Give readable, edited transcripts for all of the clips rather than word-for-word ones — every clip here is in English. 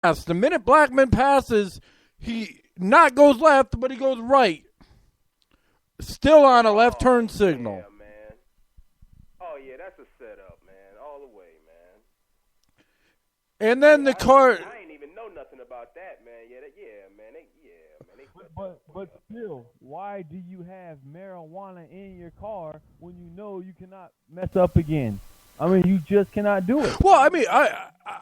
The minute Blackman passes, he not goes left, but he goes right. Still on a left turn signal. Yeah, man. Oh, yeah, that's a setup, man. All the way, man. And then the car. I ain't even know nothing about that, man. But still, why do you have marijuana in your car when you know you cannot mess up again? I mean, you just cannot do it. Well,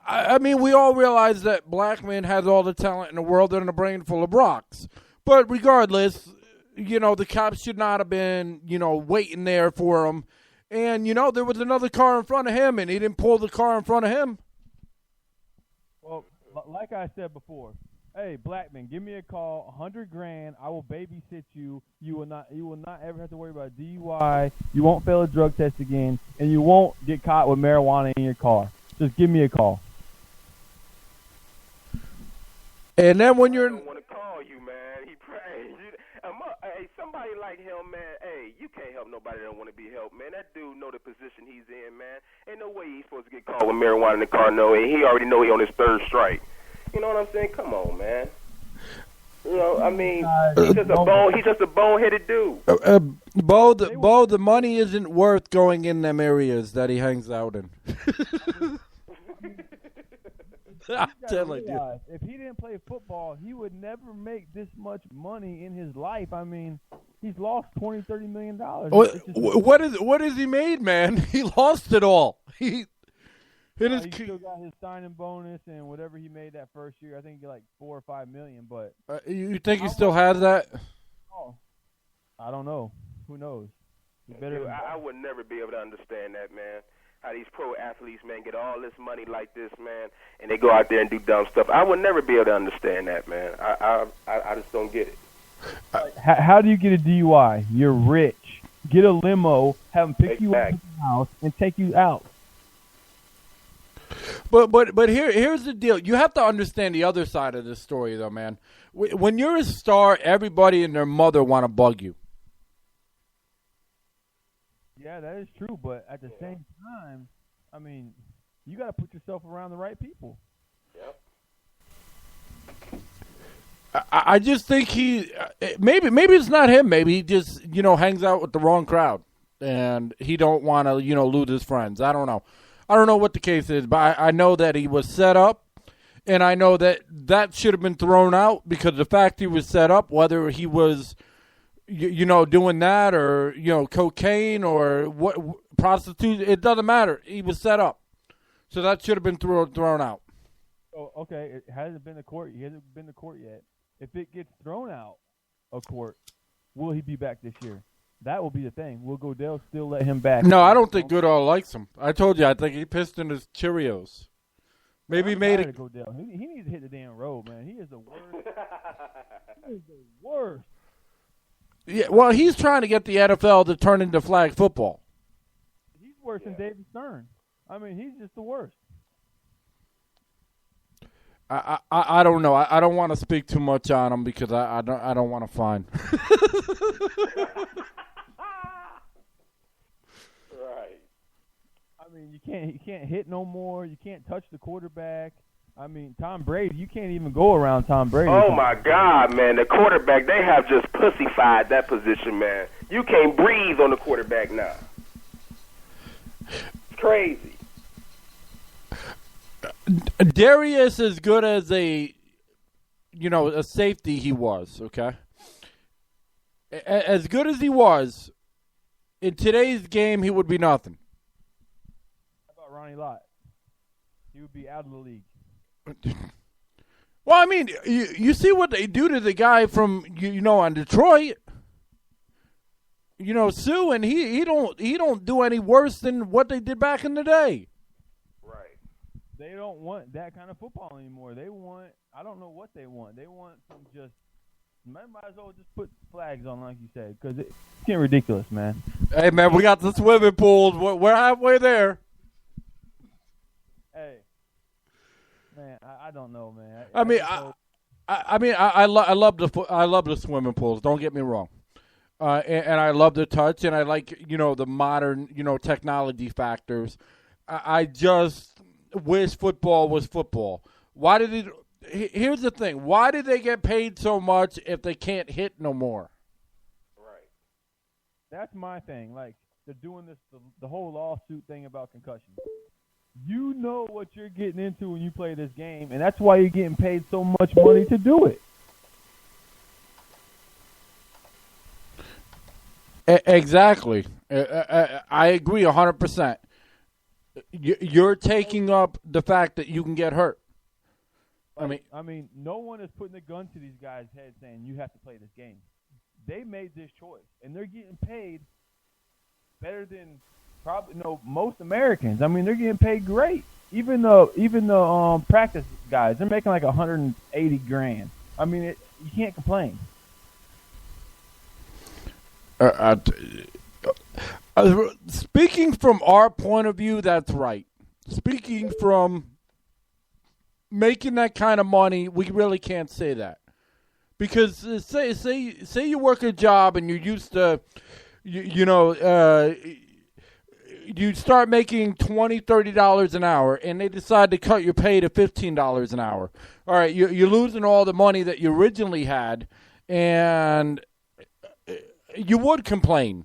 I mean, we all realize that Blackman has all the talent in the world and a brain full of rocks. But regardless, the cops should not have been, waiting there for him. And, there was another car in front of him, and he didn't pull the car in front of him. Well, like I said before, hey, Blackman, give me a call, $100,000. I will babysit you. You will not ever have to worry about DUI. You won't fail a drug test again, and you won't get caught with marijuana in your car. Just give me a call. And then when you're, I don't want to call you, man. He prays. Hey, somebody like him, man. Hey, you can't help nobody that don't want to be helped, man. That dude know the position he's in, man. Ain't no way he's supposed to get caught with marijuana in the car. No, and he already know he on his third strike. You know what I'm saying? Come on, man. I mean, he's just a boneheaded dude. Boe, the money isn't worth going in them areas that he hangs out in. I'm telling you. If he didn't play football, he would never make this much money in his life. I mean, he's lost $20-30 million. What has he made, man? He lost it all. He still got his signing bonus and whatever he made that first year. I think he got like $4 or $5 million. But you think he still has that? Oh, I don't know. Who knows? I would never be able to understand that, man. How these pro athletes, man, get all this money like this, man, and they go out there and do dumb stuff. I would never be able to understand that, man. I just don't get it. How do you get a DUI? You're rich. Get a limo, have them pick you up at the house, and take you out. But here's the deal. You have to understand the other side of this story, though, man. When you're a star, everybody and their mother want to bug you. Yeah, that is true. But at the same time, I mean, you got to put yourself around the right people. Yep. I just think maybe it's not him. Maybe he just hangs out with the wrong crowd, and he don't want to lose his friends. I don't know. I don't know what the case is, but I know that he was set up, and I know that should have been thrown out because the fact he was set up, whether he was, doing that or, cocaine or what prostitute, it doesn't matter. He was set up. So that should have been thrown out. Oh, okay. It hasn't been to court. He hasn't been to court yet. If it gets thrown out of court, will he be back this year? That will be the thing. Will Goodell still let him back? No, I don't think Goodell likes him. I told you, I think he pissed in his Cheerios. Maybe he made it. Goodell. He needs to hit the damn road, man. He is the worst. He is the worst. Yeah, well, he's trying to get the NFL to turn into flag football. He's worse than David Stern. I mean, he's just the worst. I don't know. I don't want to speak too much on him because I don't want to fine. Right. I mean, you can't hit no more. You can't touch the quarterback. I mean, Tom Brady, you can't even go around Tom Brady. Oh, my God, man. The quarterback, they have just pussified that position, man. You can't breathe on the quarterback now. It's crazy. Darius, as good as a safety he was, okay? As good as he was, in today's game, he would be nothing. How about Ronnie Lott? He would be out of the league. Well, I mean, you see what they do to the guy from on Detroit. Sue, and he don't do any worse than what they did back in the day. Right. They don't want that kind of football anymore. They want, I don't know what they want. They want some just, might as well just put flags on, like you said, because it's getting ridiculous, man. Hey, man, we got the swimming pools. We're halfway there. Hey. Man, I don't know, man. I love the swimming pools. Don't get me wrong, and I love the touch, and I like the modern technology factors. I just wish football was football. Why did here's the thing. Why do they get paid so much if they can't hit no more? Right. That's my thing. Like, they're doing this, the whole lawsuit thing about concussions. You know what you're getting into when you play this game, and that's why you're getting paid so much money to do it. Exactly. I agree 100%. You're taking up the fact that you can get hurt. I mean, no one is putting a gun to these guys' heads saying you have to play this game. They made this choice, and they're getting paid better than most Americans. I mean, they're getting paid great. Even the practice guys, they're making like $180,000. I mean, you can't complain. Speaking from our point of view, that's right. Speaking from making that kind of money, we really can't say that. Because say you work a job and you're used to, you start making $20, $30 an hour, and they decide to cut your pay to $15 an hour. All right, you're losing all the money that you originally had, and you would complain.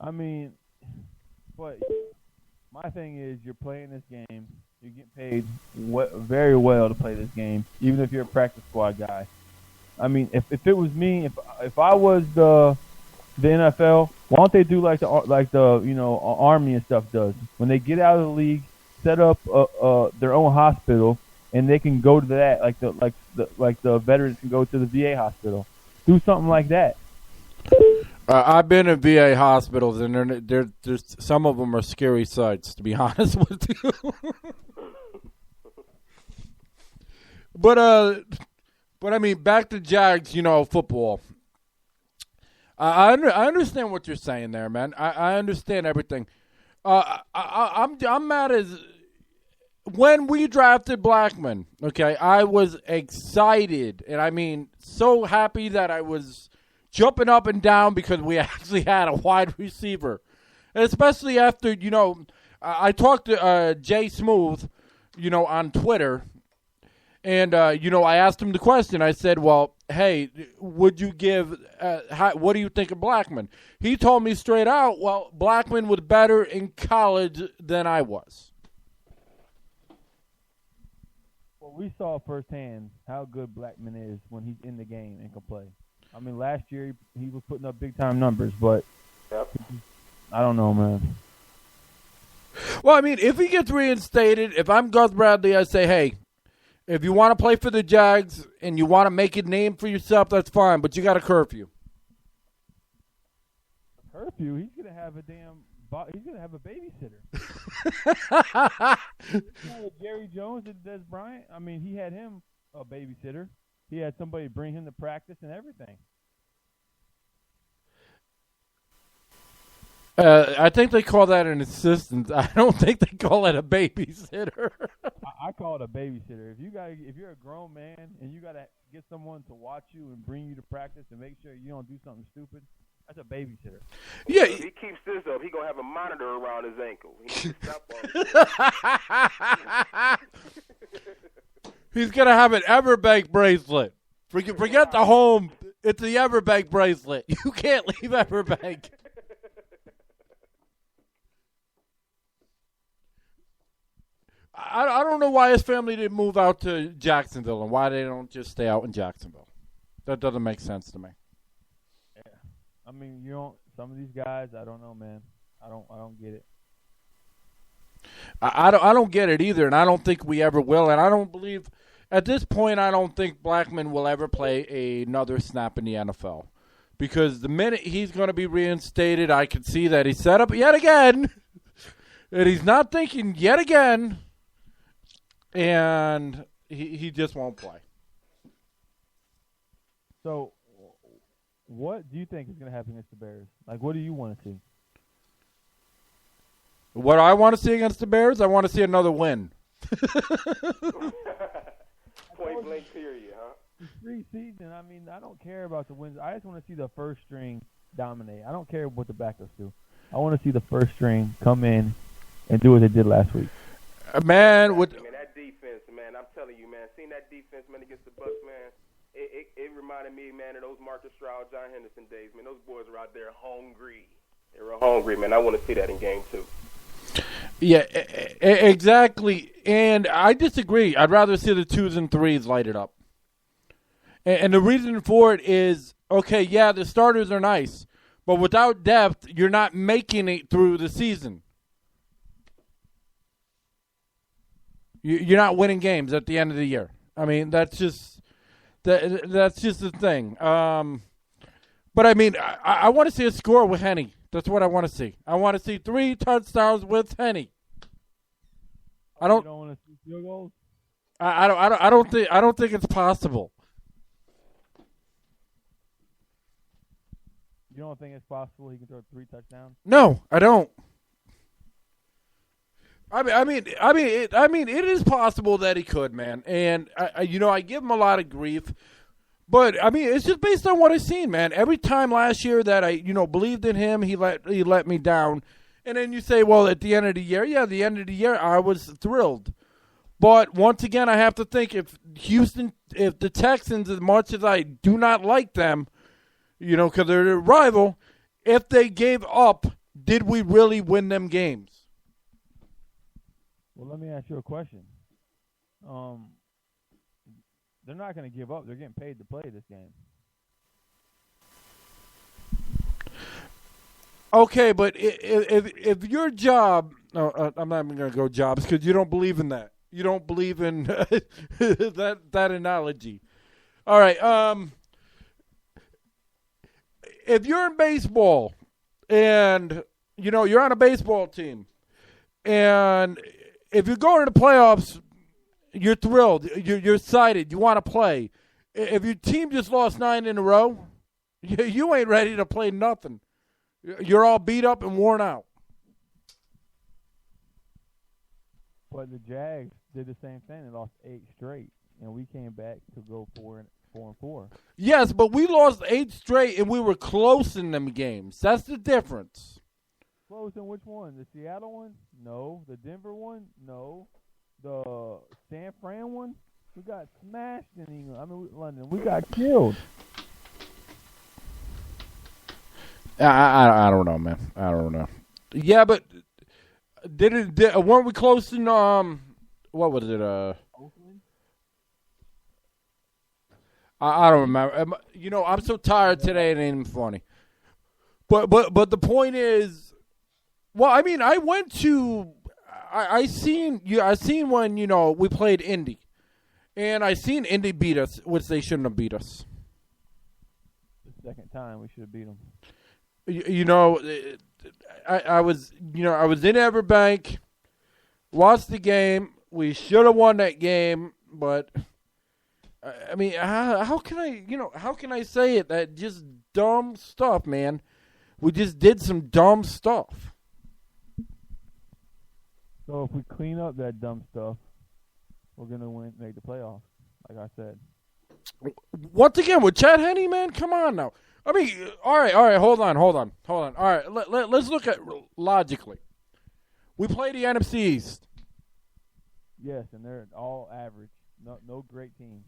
I mean, but my thing is, you're playing this game. You're getting paid very well to play this game, even if you're a practice squad guy. I mean, if it was me, if I was the NFL, why don't they do like the Army and stuff does? When they get out of the league, set up their own hospital, and they can go to that like the veterans can go to the VA hospital. Do something like that. I've been in VA hospitals, and there's some of them are scary sights, to be honest with you. But I mean, back to Jags, football. I understand what you're saying there, man. I understand everything. I'm mad as when we drafted Blackman. Okay, I was excited, and I mean, so happy that I was jumping up and down because we actually had a wide receiver. And especially after, I talked to Jay Smooth, on Twitter. And, I asked him the question. I said, well, hey, would you give, what do you think of Blackman? He told me straight out, well, Blackman was better in college than I was. Well, we saw firsthand how good Blackman is when he's in the game and can play. I mean, last year he was putting up big-time numbers, but I don't know, man. Well, I mean, if he gets reinstated, if I'm Gus Bradley, I say, hey, if you want to play for the Jags and you want to make a name for yourself, that's fine, but you got a curfew. A curfew? He's going to have he's going to have a babysitter. Jerry Jones and Des Bryant, I mean, he had him a babysitter. He had somebody bring him to practice and everything. I think they call that an assistant. I don't think they call it a babysitter. I call it a babysitter. If you're a grown man and you gotta get someone to watch you and bring you to practice and make sure you don't do something stupid, that's a babysitter. Yeah. If he keeps this up, he gonna have a monitor around his ankle. He needs to stop on He's gonna have an Everbank bracelet. Forget the home. It's the Everbank bracelet. You can't leave Everbank. I don't know why his family didn't move out to Jacksonville and why they don't just stay out in Jacksonville. That doesn't make sense to me. Yeah, I mean, some of these guys, I don't know, man. I don't get it. I don't get it either, and I don't think we ever will. And I don't believe, at this point, I don't think Blackman will ever play another snap in the NFL. Because the minute he's going to be reinstated, I can see that he's set up yet again. And he's not thinking yet again. And he just won't play. So, what do you think is going to happen against the Bears? Like, what do you want to see? What I want to see against the Bears, I want to see another win. point blank period, huh? It's preseason. I mean, I don't care about the wins. I just want to see the first string dominate. I don't care what the backups do. I want to see the first string come in and do what they did last week. Man, with Man, that defense, man, I'm telling you, man, seeing that defense, man, against the Bucks, man, it reminded me, man, of those Marcus Stroud, John Henderson days, man. Those boys were out there hungry. They were hungry, man. I want to see that in game 2. Yeah, exactly. And I disagree. I'd rather see the 2s and 3s light it up. And the reason for it is, okay, yeah, the starters are nice, but without depth, you're not making it through the season. You're not winning games at the end of the year. I mean, that's just the thing. But I mean, I want to see a score with Henne. That's what I want to see. I want to see 3 touchdowns with Henne. I don't. You don't want to see field goals? I don't think it's possible. You don't think it's possible he can throw 3 touchdowns? No, I don't. I mean, it is possible that he could, man. And I give him a lot of grief, but I mean, it's just based on what I've seen, man. Every time last year that I, believed in him, he let me down. And then you say, well, at the end of the year, the end of the year, I was thrilled. But once again, I have to think if the Texans, as much as I do not like them, because they're a rival, if they gave up, did we really win them games? Well, let me ask you a question. They're not going to give up. They're getting paid to play this game. Okay, but if your job, I'm not even going to go jobs because you don't believe in that. You don't believe in that analogy. All right. If you're in baseball and you're on a baseball team, and if you're going to the playoffs, you're thrilled. You're excited. You want to play. If your team just lost 9 in a row, you ain't ready to play nothing. You're all beat up and worn out. But the Jags did the same thing. They lost 8 straight, and we came back to go 4-4. Yes, but we lost 8 straight, and we were close in them games. That's the difference. Close in which one? The Seattle one? No. The Denver one? No. The San Fran one? We got smashed in England. London. We got killed. I don't know, man. I don't know. Yeah, but weren't we close in what was it? Oakland? I don't remember. I'm so tired today. It ain't even funny. But the point is, well, I mean, I went to, I seen when we played Indy, and I seen Indy beat us, which they shouldn't have beat us. The second time we should have beat them. I was in Everbank, watched the game. We should have won that game, but I mean, how can I say it? That just dumb stuff, man. We just did some dumb stuff. So if we clean up that dumb stuff, we're gonna make the playoffs. Like I said. Once again, with Chad Henne, man, come on now. I mean, all right, hold on. All right, let's look at logically. We play the NFC East. Yes, and they're all average. No great team.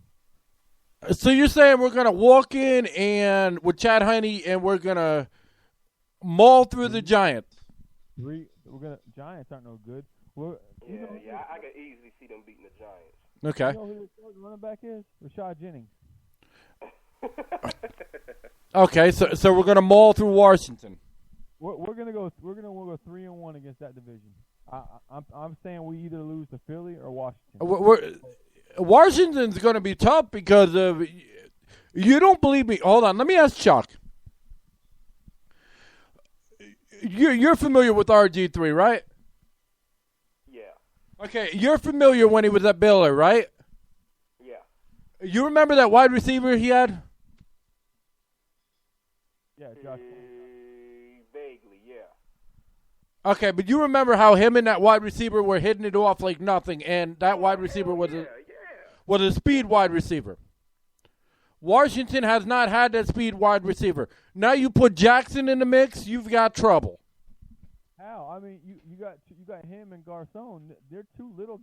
So you're saying we're gonna walk in and with Chad Henne and we're gonna maul through the Giants? Giants aren't no good. I can easily see them beating the Giants. Okay. You know who the running back is? Rashad Jennings. Okay, so we're gonna maul through Washington. We're gonna go 3-1 against that division. I'm saying we either lose to Philly or Washington. Washington's gonna be tough because of you don't believe me. Hold on, let me ask Chuck. You're familiar with RG3, right? Yeah. Okay, you're familiar when he was at Baylor, right? Yeah. You remember that wide receiver he had? Yeah, Josh. Vaguely, yeah. Okay, but you remember how him and that wide receiver were hitting it off like nothing, and that wide receiver was a speed wide receiver. Washington has not had that speed wide receiver. Now you put Jackson in the mix, you've got trouble. How? I mean, you got got him and Garcon. They're two little